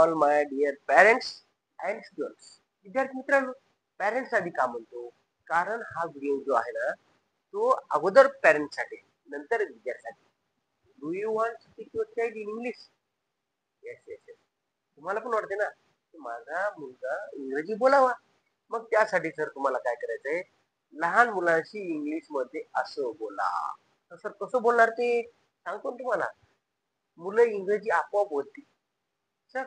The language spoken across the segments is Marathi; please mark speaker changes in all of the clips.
Speaker 1: All my dear parents and students. विद्यार्थी मित्रांनो, पेरेंट्स आधी का म्हणतो? कारण हा व्हिडिओ जो आहे ना, तो अगोदर पेरेंट्स साठी, नंतर विद्यार्थ्यांसाठी. Do you want to speak your child in English? Yes yes yes. तुम्हाला पण वाटते ना की माझा मुलगा इंग्रजी बोलावा. मग त्यासाठी सर तुम्हाला काय करायचंय, लहान मुलांशी इंग्लिश मध्ये असं बोला. सर कसं बोलणार ते सांगतो तुम्हाला. मुलं इंग्रजी आपोआप बोलतील. सर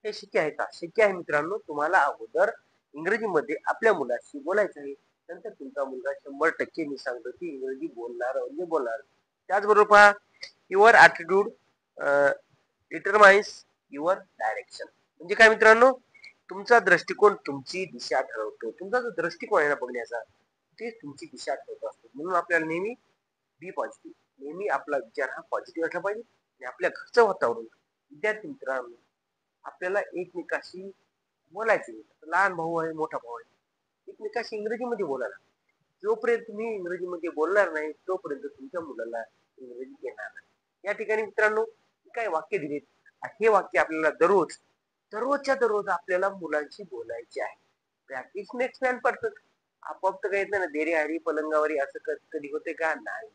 Speaker 1: हे शक्य आहे का? शक्य आहे मित्रांनो. तुम्हाला अगोदर इंग्रजीमध्ये आपल्या मुलाशी बोलायचं आहे, नंतर तुमचा मुलगा 100% मी सांगतो की इंग्रजी बोलणार म्हणजे बोलणार. त्याचबरोबर पहा, your attitude determines your direction. म्हणजे काय मित्रांनो, तुमचा दृष्टिकोन तुमची दिशा ठरवतो. तुमचा जो दृष्टिकोन आहे ना बघण्याचा, तेच तुमची दिशा ठरवत असतो. म्हणून आपल्याला नेहमी बी पॉझिटिव्ह, नेहमी आपला विचार हा पॉझिटिव्ह असला पाहिजे. आणि आपल्या घरचं वातावरण, विद्यार्थी मित्रांनो, आपल्याला एकमेकाशी बोलायचे. लहान भाऊ आहे, मोठा भाऊ आहे, एकमेकाशी इंग्रजीमध्ये बोलायला. जोपर्यंत तुम्ही इंग्रजीमध्ये बोलणार नाही, तोपर्यंत तुमच्या मुलाला इंग्रजी येणार नाही. या ठिकाणी मित्रांनो काय वाक्य दिलेत, हे वाक्य आपल्याला दररोज आपल्याला मुलांशी बोलायचे आहे. Practice makes man perfect. आपोआप तर काही येत नाही ना, देरी हरी पलंगावरी असं कधी होते का? नाही.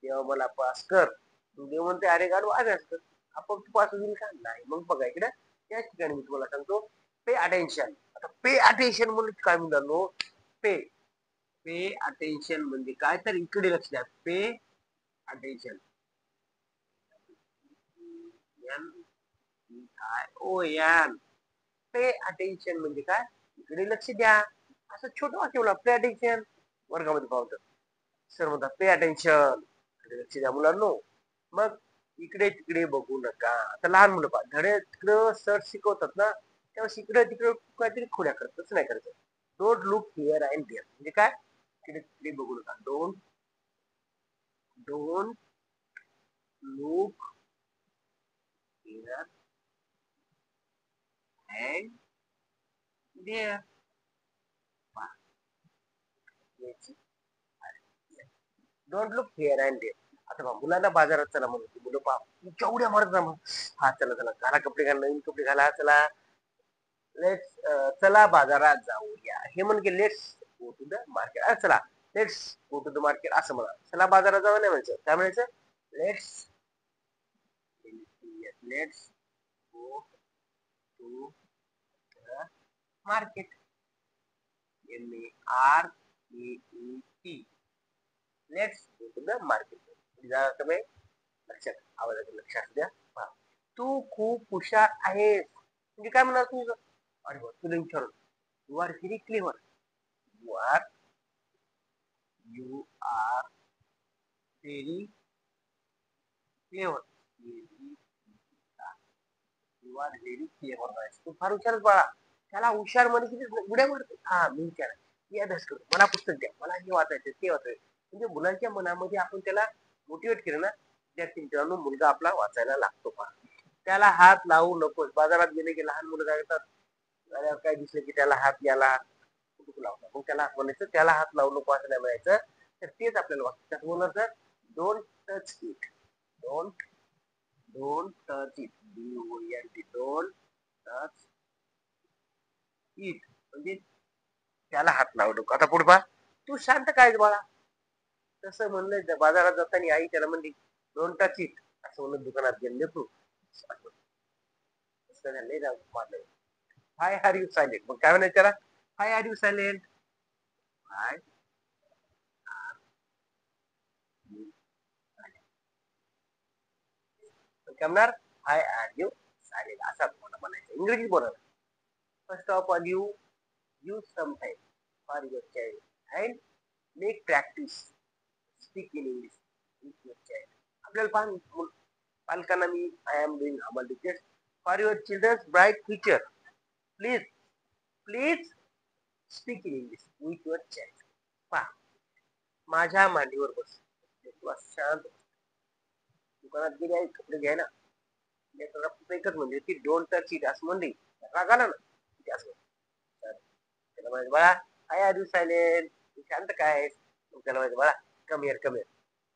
Speaker 1: तेव्हा मला पास कर, देव म्हणते अरे गाडू अभ्यास कर. आपोआप तू पास होईल का? नाही. मग बघा इकडे त्याच ठिकाणी मी तुम्हाला सांगतो, पे अटेन्शन. आता पे अटेन्शन म्हणजे काय मित्रांनो? पे पे अटेन्शन म्हणजे काय, तर इकडे लक्ष द्या. Pay attention, and pay attention म्हणजे काय? इकडे लक्ष द्या. असं छोटं वाक्य बोला, पे अटेन्शन. वर्गामध्ये पाहतो सर म्हणतात पे अटेन्शन, इकडे लक्ष द्या मुलांनो. मग इकडे तिकडे बघू नका. आता लहान मुलं पहा, धडे तिकडं सर शिकवतात ना, तेव्हा इकडे तिकडे काहीतरी खोड्या करतात. तसं नाही करायचं. Don't look here and there म्हणजे काय? इकडे तिकडे बघू नका. Don't look here and there. Don't look here and there. आता बा मुलांना बाजारात चला म्हणून मुलं पहा केवढ्या मारत ना. मग हा चला चला, घाला कपडे घाला, नवीन कपडे घाला, चला लेट्स, चला बाजारात जाऊया. हे म्हणजे let's go to the market. चला let's go to the market असं म्हणा. चला बाजारात जाऊ नाही म्हणायचं. काय म्हणायचं? Let's go to the market. MARKET. Let's go to the market. लक्षात, आवाजाचं लक्षात द्या. तू खूप हुशार आहेस म्हणजे काय म्हणणार तुम्ही? अरे वा, तुला विचार, you are very clever. You are very clever. You are very clever. तू फार हुशारच बाळा. त्याला हुशार म्हणजे किती उड्या मारतो. हा मी विचार मी अभ्यास करतो, मला पुस्तक द्या, मला हे वाचायचं ते वाचायचं. म्हणजे मुलांच्या मनामध्ये आपण त्याला मोटिवेट केलं ना, विद्यार्थी मित्रांनो, मुलगा आपला वाचायला लागतो. पहा, त्याला हात लावू नको. बाजारात गेले की लहान मुलं काय करतात, काय दिसलं की त्याला हात याला लावतात. मग त्याला म्हणायचं त्याला हात लावू नको असं नाही म्हणायचं. तर तेच आपल्याला वाटतं बोलायचं. Don't touch it. Don't touch it. Don't touch it म्हणजे त्याला हात लावू नको. आता पुढे पहा, तू शांत काय बाळा. तसं म्हणलं बाजारात जाताना आई त्याला म्हणली डोंट टच इट असं म्हणून दुकानात गेले तू. हाय आर यू सायलेंट. मग काय म्हणायचं त्याला? हाय आर यू सायलेंट. हाय काय म्हणणार? हाय आर यू सायलेंट असं तुम्हाला म्हणायचं. इंग्रजी बोला. First of all you use some time for your child and make practice speak in English with your child. आपल्याला पालकांना मी I am doing humble request for your children's bright future. Please speak in English with your child. पहा, माझ्या मांडीवर बस, शांत. दुकानात गेले आहे कपडे घ्याय ना, एकच म्हणजे की डोंट टच इट असं म्हणली, राग आला ना असं त्याला माहिती बाळा हाय आर यू सायलेंट. शांत काय. त्याला माहिती बाळा कम हिअर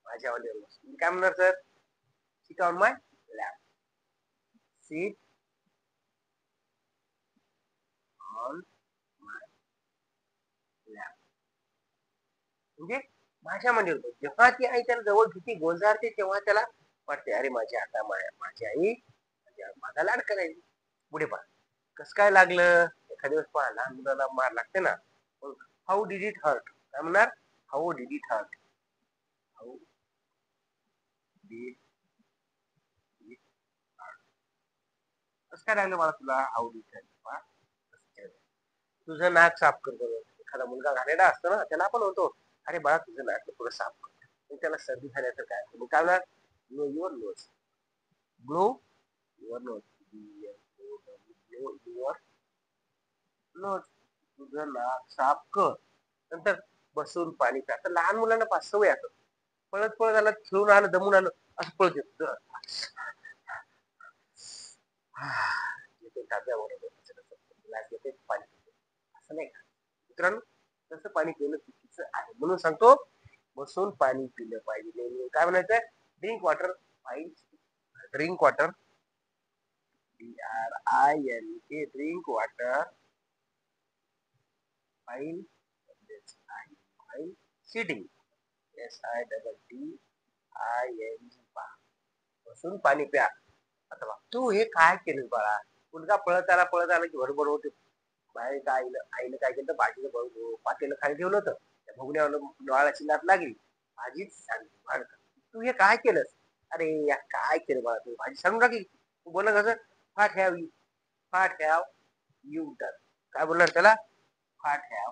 Speaker 1: माझ्या वालीवर बस. काय म्हणणार? Sir sit on my lap. Sit on my lap. म्हणजे माझ्यामध्ये होतो. जेव्हा ती आई त्याला जवळ घेते गोंजारते तेव्हा त्याला वाटते अरे माझी आता माझी आई माझा लाड करायची. पुढे पहा कसं काय लागलं. एखाद्या वेळेस पहा लहान मुलाला मार लागते ना. How did it hurt. काय म्हणणार how did it hurt. How did it hurt. कसं काय लागलं मला तुला हाऊ डिड हर्ट. तुझं नाक साफ करतो. एखादा मुलगा घालेला असतो ना त्याला आपण म्हणतो अरे बाळा तुझं नाक थोडं साफ कर. त्याला सर्दी झाल्याचं काय काय म्हणणार blow your nose. Blow your nose. Your nose. तुझं नाक साफ कर. नंतर बसून पाणी प्या. तर लहान मुलांना पाच सवय असत. पळत पळत आलं खेळून आलं दमून आलं असं पळत येत पाणी असं नाही का मित्रांनो. तसं पाणी पिणं चुकीचं आहे म्हणून सांगतो बसून पाणी पिलं पाहिजे. काय म्हणायचंय drink water fine. Drink water DRINK drink water while sitting. SITTING. बसून पाणी प्या. आता तू हे काय केलं बाळा. मुलगा पळत आला की बरोबर होते. बाहेर आईनं काय केलं भाजीचं पातेलं खाली ठेवलं होतं. त्या भोगण्यावर डोळ्याची नात लागली. भाजीच सांग तू हे काय केलंस. अरे या काय केलं बाळा तू भाजी सांगू टाकली. तू बोल कसं फाट हॅव यू डन. काय बोलणार त्याला फाट हॅव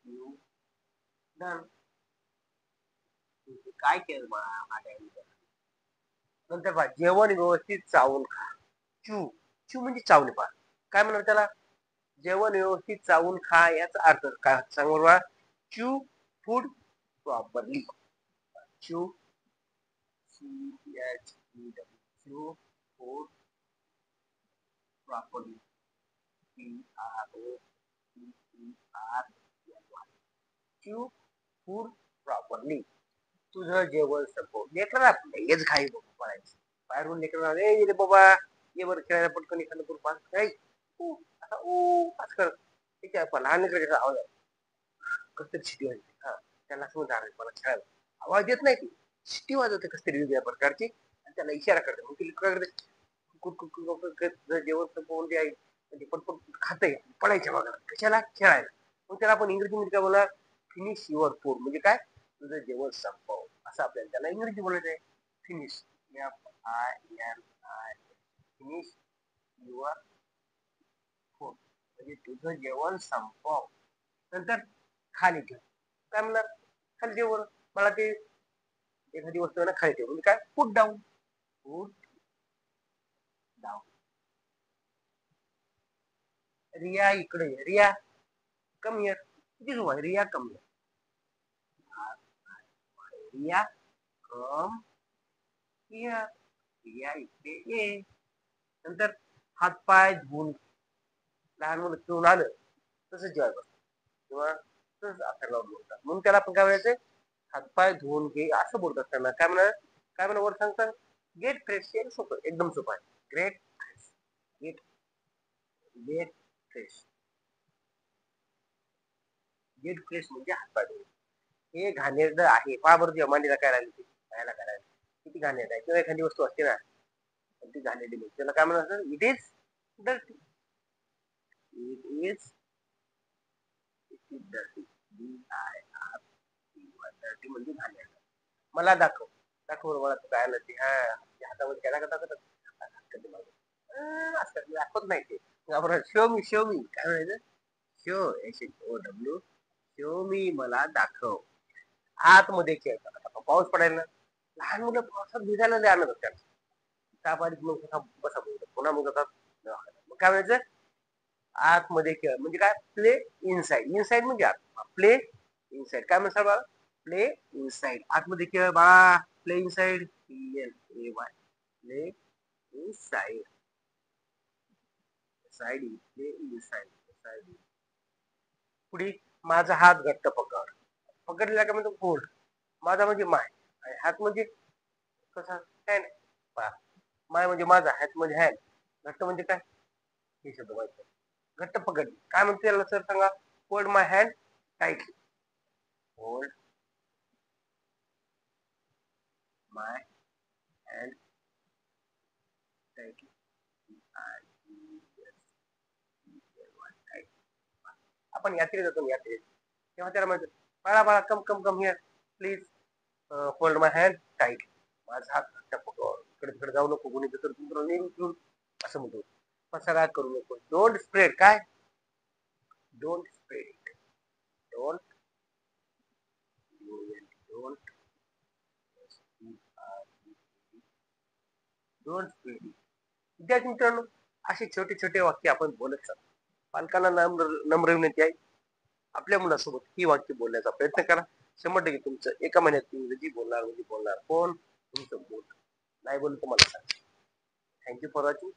Speaker 1: यू डन. काय केलं बाळा. नंतर पहा जेवण व्यवस्थित चावून खा. चू म्हणजे चावणे पहा. काय म्हणणार त्याला जेवण व्यवस्थित चावून खा याचा अर्थ काय सांग बरोबर. चू फूड प्रॉपरली. चू चू फूड प्रॉपरली. चू फूड प्रॉपरली. तुझं जेवण संपव. लेकरं हेच घाई पडायची. बाहेरून लेकरं रे बाबा ये बरं खेळायला पटकन एखादं करून पास कर. ठीक आहे पण लहान लेकराचा आवाज कसतरी शिटी वाजते. हा त्याला समज मला खेळायला आवाज येत नाही ती शिटी वाजवते कसतरी वेगळ्या प्रकारची आणि त्याला इशारा करते. मग ती जेवण संपवून ते आई म्हणजे पटपट खातंय पडायच्या भागाला कशाला खेळायला. मग त्याला आपण इंग्रजीमध्ये काय बोलणार फिनिश युअर फूड. म्हणजे काय तुझं जेवण संपव असं आपल्याला त्याला इंग्रजी बोलायचं आहे. फिनिश फिनिश युअर फूड म्हणजे तुझं जेवण संपव. नंतर खाली ठेव. काय म्हणणार खाली ठेव. मला ते एखादी वस्तू ना खाली ठेव म्हणजे काय put down. Put down. Riya इकडे रिया कम हिअर. किती झोप आहे Riya come here. Riya come here. Riya इकडे ये. नंतर हातपाय धुवून लहान मुलं खेळून आलं तसंच जेवायचं किंवा तसंच आपल्याला बोलतात म्हणून त्याला आपण काय म्हणायचं हातपाय धुवून घे असं बोलतात त्यांना. काय म्हणा वर सांगतात गेट फ्रेश. सोपं एकदम सोपं आहे. Gate fresh. गेट फ्रेश म्हणजे हातपाय धुवून. हे घाणेरडं आहे. पहा बरं तुझ्या मांडीला काय राहिली खायला काय राहिली किती घाणेरडं आहे. किंवा एखादी वस्तू असते ना ती घाणेरडी मग त्याला काय म्हणतात it is dirty. It is dirty. Dirty म्हणजे घाणेरडं. मला दाखव मला तू काय आलं ते हातामध्ये काय दाखवत दाखवत नाही ते. शो मी काय म्हणायचं शो मी मला दाखव. आतमध्ये खेळतात पाऊस पडायला लहान मुलं पावसात भिजायला लय आणत असतात. ताप आली बसा पुन्हा मग काय म्हणायचं आतमध्ये खेळ म्हणजे काय प्ले इनसाइड म्हणजे आत प्ले इनसाइड. काय म्हणतात बाळा प्ले इनसाइड. आतमध्ये खेळ बाळा play inside. Play inside. Play inside. पुढे माझा हात घट्ट पकडलेला काय म्हणतो होल्ड. माझा म्हणजे माय हात म्हणजे कसा हँड. माय म्हणजे माझा, हॅट म्हणजे हॅन्ड, घट्ट म्हणजे काय हे शब्द माहिती. घट्ट पकड काय म्हणते याला सर सांगा. Hold my hand tightly. Hold my hand tightly. आपण यात्रेत जातो यात्रेत तेव्हा त्याला म्हणतो बाळा बाळा come come come here please hold my hand tight. माझा हात घट्ट पकड, इकडे तिकडे जाऊ नको, कोणी तर तुला नेहमी उचलून असं म्हणतो. पसारा करू नको. डोंट स्प्रेड काय, don't spread, don't don't don't spread. विद्यार्थी मित्रांनो, असे छोटे छोटे वाक्य आपण बोलत चालतो. पालकांना नम्र विनंती आहे, आपल्या मुलासोबत ही वाक्य बोलण्याचा प्रयत्न करा. 100% तुमचं एका महिन्यात इंग्रजी बोलणार कोण तुमचं बोल नाही बोललं तुम्हाला सांग. Thank you for watching.